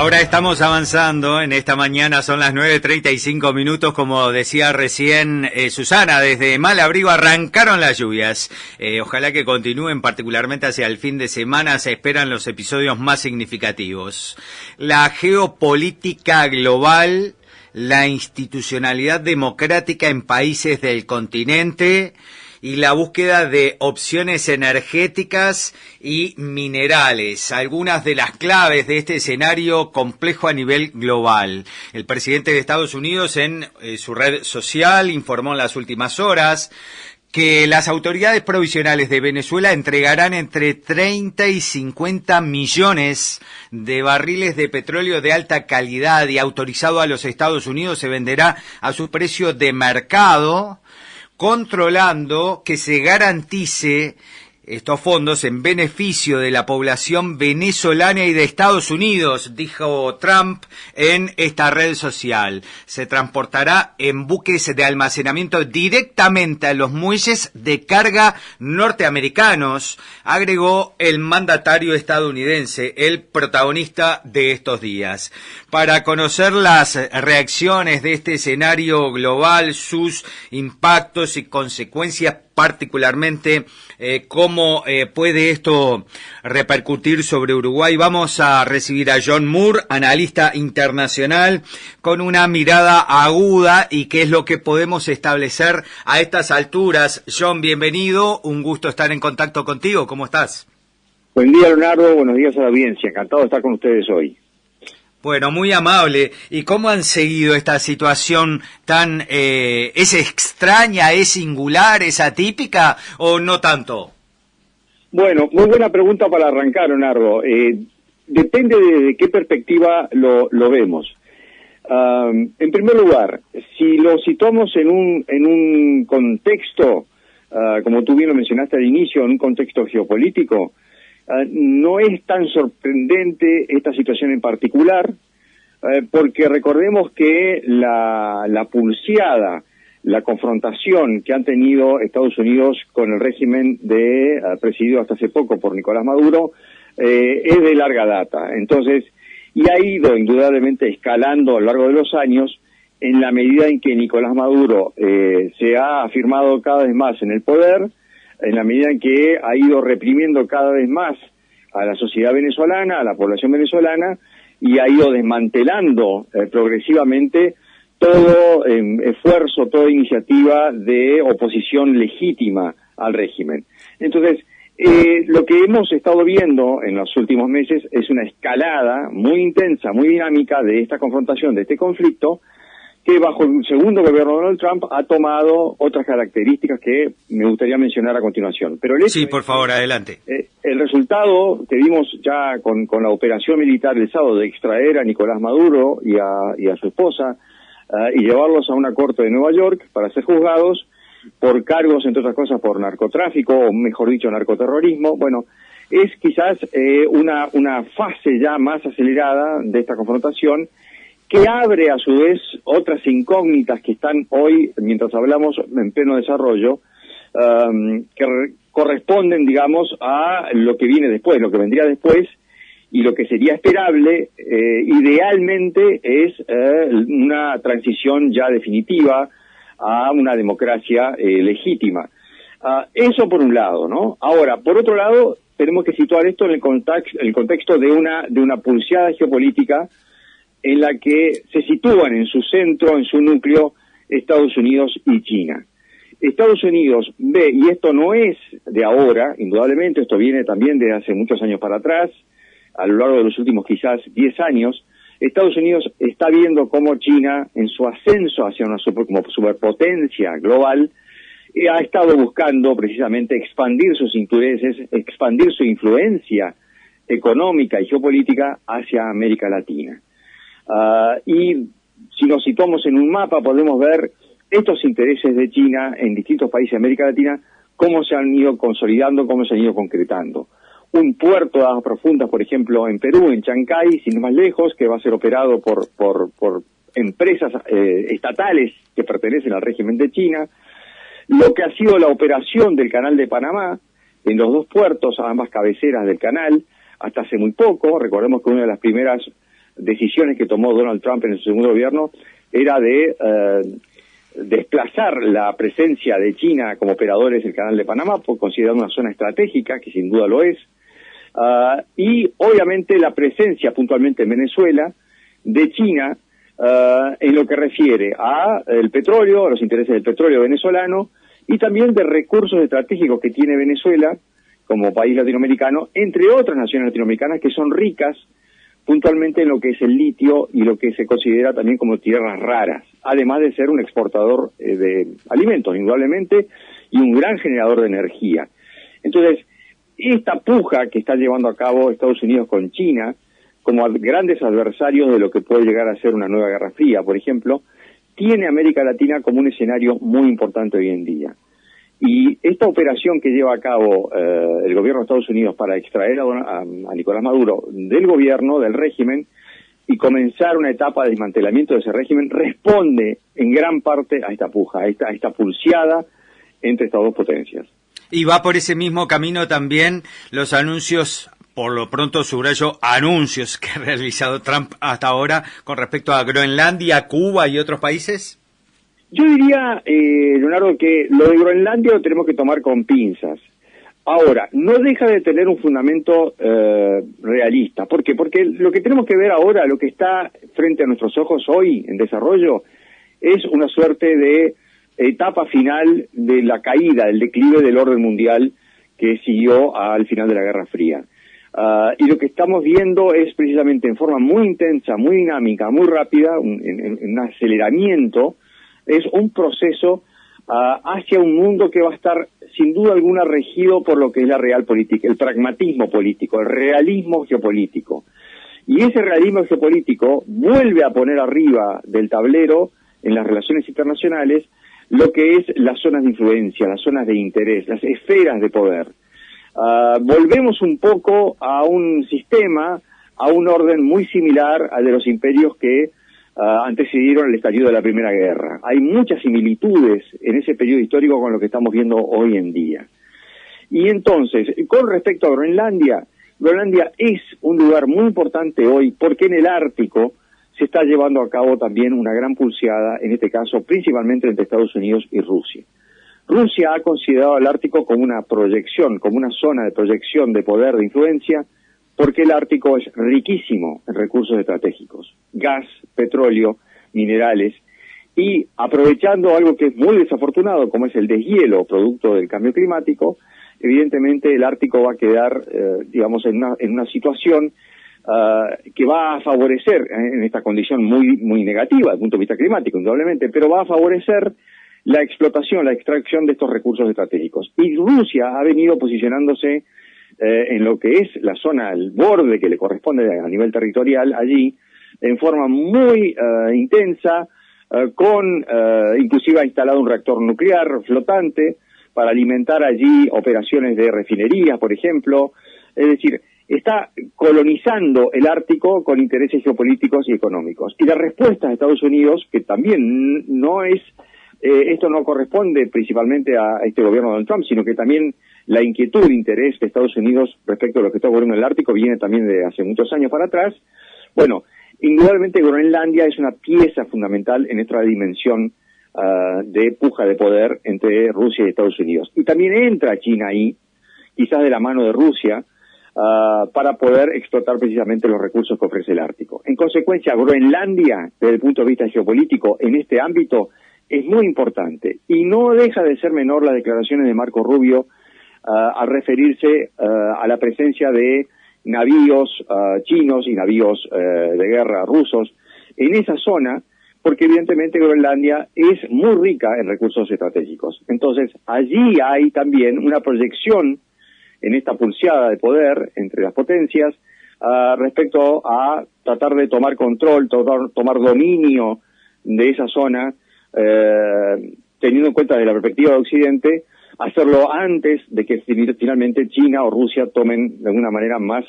Ahora estamos avanzando en esta mañana, son las 9:35, como decía recién Susana, desde Malabrigo arrancaron las lluvias. Ojalá que continúen, particularmente hacia el fin de semana, se esperan los episodios más significativos. La geopolítica global, la institucionalidad democrática en países del continente y la búsqueda de opciones energéticas y minerales, algunas de las claves de este escenario complejo a nivel global. El presidente de Estados Unidos en su red social informó en las últimas horas que las autoridades provisionales de Venezuela entregarán entre 30 y 50 millones de barriles de petróleo de alta calidad y autorizado a los Estados Unidos se venderá a su precio de mercado, controlando que se garantice estos fondos en beneficio de la población venezolana y de Estados Unidos, dijo Trump en esta red social. Se transportará en buques de almacenamiento directamente a los muelles de carga norteamericanos, agregó el mandatario estadounidense, el protagonista de estos días. Para conocer las reacciones de este escenario global, sus impactos y consecuencias, particularmente cómo puede esto repercutir sobre Uruguay, vamos a recibir a John Moore, analista internacional, con una mirada aguda y qué es lo que podemos establecer a estas alturas. John, bienvenido, un gusto estar en contacto contigo, ¿cómo estás? Buen día, Leonardo, buenos días a la audiencia, encantado de estar con ustedes hoy. Bueno, muy amable. ¿Y cómo han seguido esta situación tan... ¿es extraña, es singular, es atípica o no tanto? Bueno, muy buena pregunta para arrancar, Leonardo. Depende de qué perspectiva lo vemos. En primer lugar, si lo situamos en un contexto, como tú bien lo mencionaste al inicio, en un contexto geopolítico, no es tan sorprendente esta situación en particular, porque recordemos que la pulseada, la confrontación que han tenido Estados Unidos con el régimen presidido hasta hace poco por Nicolás Maduro, es de larga data. Entonces, y ha ido indudablemente escalando a lo largo de los años, en la medida en que Nicolás Maduro se ha afirmado cada vez más en el poder, en la medida en que ha ido reprimiendo cada vez más a la sociedad venezolana, a la población venezolana, y ha ido desmantelando progresivamente todo esfuerzo, toda iniciativa de oposición legítima al régimen. Entonces, lo que hemos estado viendo en los últimos meses es una escalada muy intensa, muy dinámica de esta confrontación, de este conflicto, que bajo el segundo gobierno de Donald Trump ha tomado otras características que me gustaría mencionar a continuación. Pero sí, por favor, adelante. El resultado que vimos ya con la operación militar del sábado de extraer a Nicolás Maduro y a su esposa y llevarlos a una corte de Nueva York para ser juzgados por cargos, entre otras cosas, por narcotráfico, o mejor dicho, narcoterrorismo. Bueno, es quizás una fase ya más acelerada de esta confrontación, que abre a su vez otras incógnitas que están hoy, mientras hablamos, en pleno desarrollo, que corresponden, digamos, a lo que viene después, lo que vendría después, y lo que sería esperable, idealmente, es una transición ya definitiva a una democracia legítima. Eso por un lado, ¿no? Ahora, por otro lado, tenemos que situar esto en el contexto de una pulseada geopolítica en la que se sitúan en su centro, en su núcleo, Estados Unidos y China. Estados Unidos ve, y esto no es de ahora, indudablemente, esto viene también de hace muchos años para atrás, a lo largo de los últimos quizás 10 años, Estados Unidos está viendo cómo China, en su ascenso hacia una como superpotencia global, ha estado buscando precisamente expandir sus intereses, expandir su influencia económica y geopolítica hacia América Latina. Y si nos situamos en un mapa podemos ver estos intereses de China en distintos países de América Latina, cómo se han ido consolidando, cómo se han ido concretando. Un puerto de aguas profundas, por ejemplo, en Perú, en Chancay, sin ir más lejos, que va a ser operado por empresas estatales que pertenecen al régimen de China. Lo que ha sido la operación del Canal de Panamá, en los dos puertos, a ambas cabeceras del canal, hasta hace muy poco. Recordemos que una de las primeras decisiones que tomó Donald Trump en su segundo gobierno era de desplazar la presencia de China como operadores del Canal de Panamá, por considerar una zona estratégica, que sin duda lo es, y obviamente la presencia puntualmente en Venezuela de China en lo que refiere a el petróleo, a los intereses del petróleo venezolano, y también de recursos estratégicos que tiene Venezuela como país latinoamericano, entre otras naciones latinoamericanas que son ricas puntualmente en lo que es el litio y lo que se considera también como tierras raras, además de ser un exportador de alimentos, indudablemente, y un gran generador de energía. Entonces, esta puja que está llevando a cabo Estados Unidos con China, como grandes adversarios de lo que puede llegar a ser una nueva Guerra Fría, por ejemplo, tiene a América Latina como un escenario muy importante hoy en día. Y esta operación que lleva a cabo el gobierno de Estados Unidos para extraer a Nicolás Maduro del gobierno, del régimen, y comenzar una etapa de desmantelamiento de ese régimen, responde en gran parte a esta puja, a esta pulseada entre estas dos potencias. Y va por ese mismo camino también los anuncios, por lo pronto subrayo, anuncios que ha realizado Trump hasta ahora con respecto a Groenlandia, Cuba y otros países. Yo diría, Leonardo, que lo de Groenlandia lo tenemos que tomar con pinzas. Ahora, no deja de tener un fundamento realista. ¿Por qué? Porque lo que tenemos que ver ahora, lo que está frente a nuestros ojos hoy en desarrollo, es una suerte de etapa final de la caída, del declive del orden mundial que siguió al final de la Guerra Fría. Y lo que estamos viendo es precisamente en forma muy intensa, muy dinámica, muy rápida, un aceleramiento, es un proceso hacia un mundo que va a estar sin duda alguna regido por lo que es la realpolitik, el pragmatismo político, el realismo geopolítico. Y ese realismo geopolítico vuelve a poner arriba del tablero en las relaciones internacionales lo que es las zonas de influencia, las zonas de interés, las esferas de poder. Volvemos un poco a un sistema, a un orden muy similar al de los imperios que antecedieron el estallido de la Primera Guerra. Hay muchas similitudes en ese periodo histórico con lo que estamos viendo hoy en día. Y entonces, con respecto a Groenlandia, Groenlandia es un lugar muy importante hoy porque en el Ártico se está llevando a cabo también una gran pulseada, en este caso principalmente entre Estados Unidos y Rusia. Rusia ha considerado el Ártico como una proyección, como una zona de proyección de poder, de influencia, porque el Ártico es riquísimo en recursos estratégicos, gas, petróleo, minerales, y aprovechando algo que es muy desafortunado, como es el deshielo producto del cambio climático, evidentemente el Ártico va a quedar, digamos, en una situación que va a favorecer, en esta condición muy negativa desde el punto de vista climático, indudablemente, pero va a favorecer la explotación, la extracción de estos recursos estratégicos. Y Rusia ha venido posicionándose en lo que es la zona, el borde que le corresponde a nivel territorial allí, en forma muy intensa, inclusive ha instalado un reactor nuclear flotante para alimentar allí operaciones de refinerías, por ejemplo. Es decir, está colonizando el Ártico con intereses geopolíticos y económicos. Y la respuesta de Estados Unidos, que también no es, esto no corresponde principalmente a este gobierno de Donald Trump, sino que también la inquietud e interés de Estados Unidos respecto a lo que está ocurriendo en el Ártico viene también de hace muchos años para atrás. Bueno, indudablemente Groenlandia es una pieza fundamental en esta dimensión de puja de poder entre Rusia y Estados Unidos. Y también entra China ahí, quizás de la mano de Rusia, para poder explotar precisamente los recursos que ofrece el Ártico. En consecuencia, Groenlandia, desde el punto de vista geopolítico, en este ámbito, es muy importante. Y no deja de ser menor las declaraciones de Marco Rubio al referirse a la presencia de navíos chinos y navíos de guerra rusos en esa zona, porque evidentemente Groenlandia es muy rica en recursos estratégicos. Entonces, allí hay también una proyección en esta pulseada de poder entre las potencias respecto a tratar de tomar control, tomar dominio de esa zona, teniendo en cuenta desde la perspectiva de Occidente, hacerlo antes de que finalmente China o Rusia tomen de alguna manera más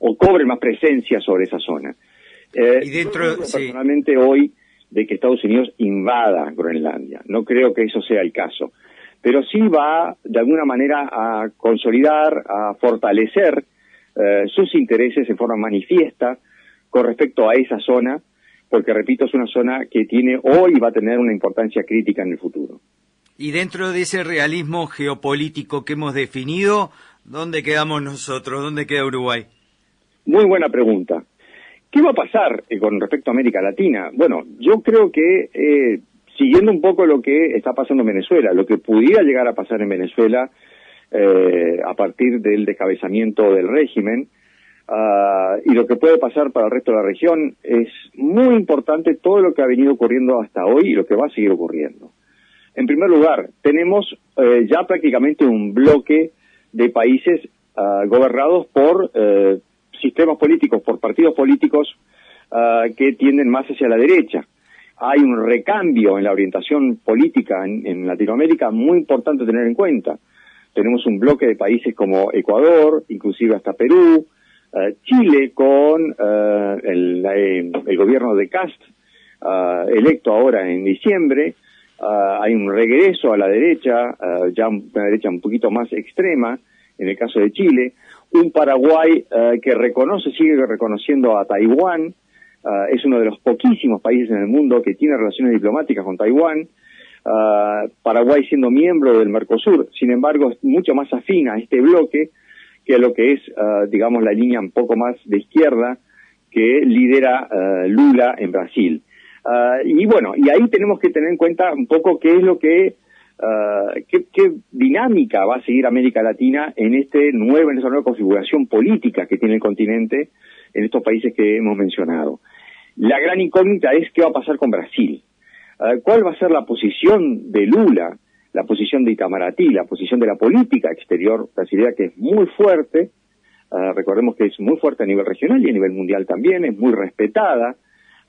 o cobren más presencia sobre esa zona. Y dentro, personalmente hoy de que Estados Unidos invada Groenlandia. No creo que eso sea el caso. Pero sí va de alguna manera a consolidar, a fortalecer sus intereses en forma manifiesta con respecto a esa zona, porque repito, es una zona que tiene hoy y va a tener una importancia crítica en el futuro. Y dentro de ese realismo geopolítico que hemos definido, ¿dónde quedamos nosotros? ¿Dónde queda Uruguay? Muy buena pregunta. ¿Qué va a pasar con respecto a América Latina? Bueno, yo creo que siguiendo un poco lo que está pasando en Venezuela, lo que pudiera llegar a pasar en Venezuela a partir del descabezamiento del régimen, y lo que puede pasar para el resto de la región, es muy importante todo lo que ha venido ocurriendo hasta hoy y lo que va a seguir ocurriendo. En primer lugar, tenemos ya prácticamente un bloque de países gobernados por sistemas políticos, por partidos políticos que tienden más hacia la derecha. Hay un recambio en la orientación política en Latinoamérica muy importante tener en cuenta. Tenemos un bloque de países como Ecuador, inclusive hasta Perú, Chile con el gobierno de Kast, electo ahora en diciembre. Hay un regreso a la derecha, ya una derecha un poquito más extrema, en el caso de Chile. Un Paraguay que sigue reconociendo a Taiwán, es uno de los poquísimos países en el mundo que tiene relaciones diplomáticas con Taiwán. Paraguay siendo miembro del Mercosur, sin embargo, es mucho más afín a este bloque que a lo que es, digamos, la línea un poco más de izquierda que lidera Lula en Brasil. Y bueno, y ahí tenemos que tener en cuenta un poco qué es lo qué dinámica va a seguir América Latina en esa nueva configuración política que tiene el continente en estos países que hemos mencionado. La gran incógnita es qué va a pasar con Brasil. ¿Cuál va a ser la posición de Lula, la posición de Itamaraty, la posición de la política exterior brasileña, que es muy fuerte? Recordemos que es muy fuerte a nivel regional y a nivel mundial también, es muy respetada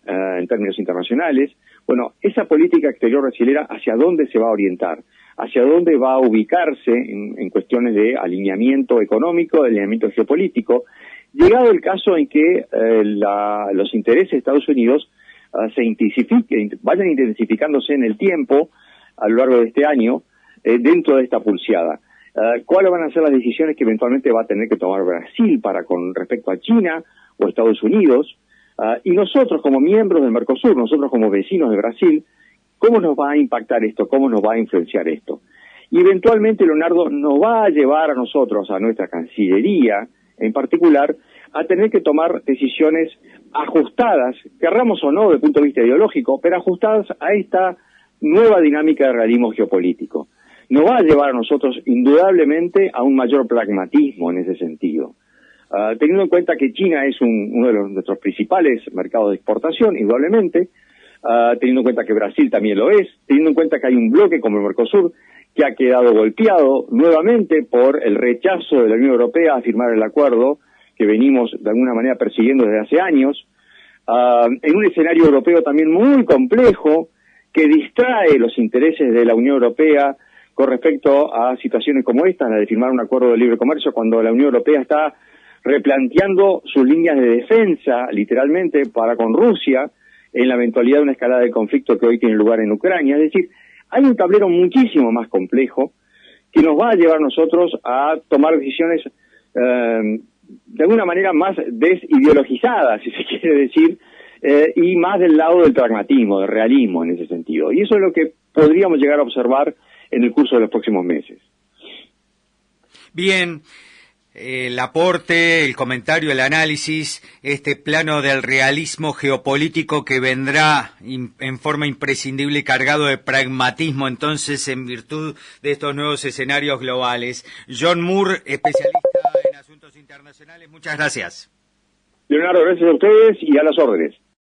en términos internacionales. Bueno, esa política exterior brasileña, ¿hacia dónde se va a orientar? ¿Hacia dónde va a ubicarse en cuestiones de alineamiento económico, de alineamiento geopolítico? Llegado el caso en que los intereses de Estados Unidos vayan intensificándose en el tiempo a lo largo de este año dentro de esta pulseada. ¿Cuáles van a ser las decisiones que eventualmente va a tener que tomar Brasil con respecto a China o Estados Unidos? Y nosotros como miembros del Mercosur, nosotros como vecinos de Brasil, ¿cómo nos va a impactar esto? ¿Cómo nos va a influenciar esto? Y eventualmente, Leonardo, nos va a llevar a nosotros, a nuestra Cancillería en particular, a tener que tomar decisiones ajustadas, querramos o no desde el punto de vista ideológico, pero ajustadas a esta nueva dinámica de realismo geopolítico. Nos va a llevar a nosotros indudablemente a un mayor pragmatismo en ese sentido. Teniendo en cuenta que China es uno de nuestros principales mercados de exportación, indudablemente, teniendo en cuenta que Brasil también lo es, teniendo en cuenta que hay un bloque como el Mercosur que ha quedado golpeado nuevamente por el rechazo de la Unión Europea a firmar el acuerdo que venimos de alguna manera persiguiendo desde hace años, en un escenario europeo también muy complejo que distrae los intereses de la Unión Europea con respecto a situaciones como esta, la de firmar un acuerdo de libre comercio, cuando la Unión Europea está replanteando sus líneas de defensa, literalmente, para con Rusia, en la eventualidad de una escalada del conflicto que hoy tiene lugar en Ucrania. Es decir, hay un tablero muchísimo más complejo que nos va a llevar a nosotros a tomar decisiones de alguna manera más desideologizadas, si se quiere decir, y más del lado del pragmatismo, del realismo en ese sentido. Y eso es lo que podríamos llegar a observar en el curso de los próximos meses. Bien. El aporte, el comentario, el análisis, este plano del realismo geopolítico que vendrá en forma imprescindible y cargado de pragmatismo, entonces, en virtud de estos nuevos escenarios globales. John Moore, especialista en asuntos internacionales, muchas gracias. Leonardo, gracias a ustedes y a las órdenes.